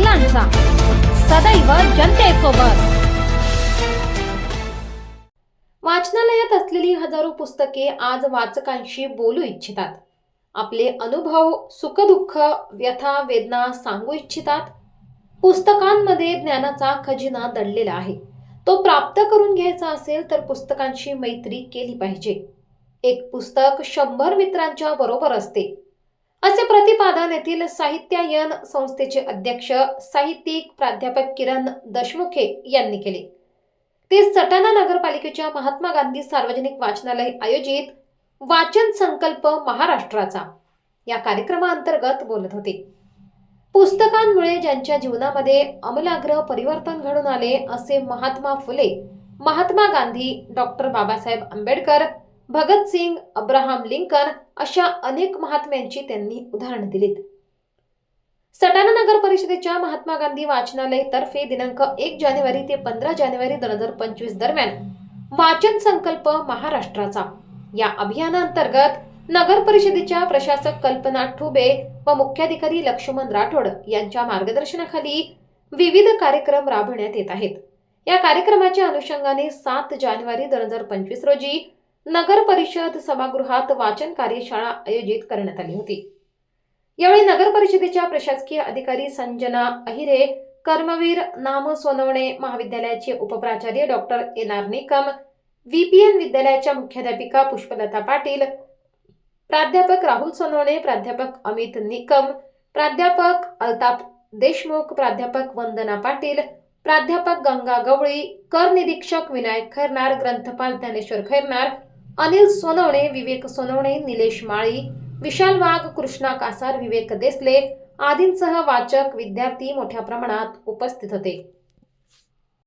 पावलांचा सदैव जनतेसोबत। वाचनालयात असलेली हजारो पुस्तके आज वाचकांशी बोलू इच्छितात। आपले अनुभव, सुखदुःख, व्यथा, वेदना सांगू इच्छितात। पुस्तकांमध्ये ज्ञानाचा खजिना दडलेला आहे। तो प्राप्त करून घ्यायचा असेल तर पुस्तकांशी मैत्री केली पाहिजे। एक पुस्तक 100 मित्रांच्या बरोबर असते, असे प्रतिपादन येथील साहित्यायन संस्थेचे अध्यक्ष साहित्यिक प्राध्यापक किरण दशमुखे यांनी केले। ते सटाणा नगरपालिकेच्या महात्मा गांधी सार्वजनिक वाचनालय आयोजित वाचन संकल्प महाराष्ट्राचा या कार्यक्रमाअंतर्गत बोलत होते। पुस्तकांमुळे ज्यांच्या जीवनामध्ये आमूलाग्र परिवर्तन घडून आले असे Mahatma Phule, Mahatma Gandhi, doctor Babasaheb Ambedkar, Bhagat Singh, Abraham Lincoln अशा अनेक महात्म्यांची त्यांनी उदाहरणं दिलीत। सटाणा नगर परिषदेच्या महात्मा गांधी वाचनालय तर्फे दिनांक 1 जानेवारी ते 15 जानेवारी 2025 दरम्यान वाचन संकल्प महाराष्ट्राचा या अभियानांतर्गत नगर परिषदेच्या प्रशासक कल्पना ठुबे व मुख्याधिकारी लक्ष्मण राठोड यांच्या मार्गदर्शनाखाली विविध कार्यक्रम राबवण्यात येत आहेत। या कार्यक्रमाच्या अनुषंगाने 7 जानेवारी 2025 रोजी नगर परिषद सभागृहात वाचन कार्यशाळा आयोजित करण्यात आली होती। यावेळी नगर परिषदेच्या प्रशासकीय अधिकारी संजना अहिरे, कर्मवीर नाम सोनवणे महाविद्यालयाचे उपप्राचार्य डॉक्टर एन.आर. निकम, VPN विद्यालयाच्या मुख्याध्यापिका पुष्पलता पाटील, प्राध्यापक राहुल सोनवणे, प्राध्यापक अमित निकम, प्राध्यापक अल्ताफ देशमुख, प्राध्यापक वंदना पाटील, प्राध्यापक गंगा गवळी, कर निरीक्षक विनायक खैरनार, ग्रंथपाल ज्ञानेश्वर खैरनार, अनिल सोनवणे, विवेक सोनवणे, निलेश माळी, विशाल वाघ, कृष्णा कासार, विवेक देसले आदींसह वाचक, विद्यार्थी मोठ्या प्रमाणात उपस्थित होते।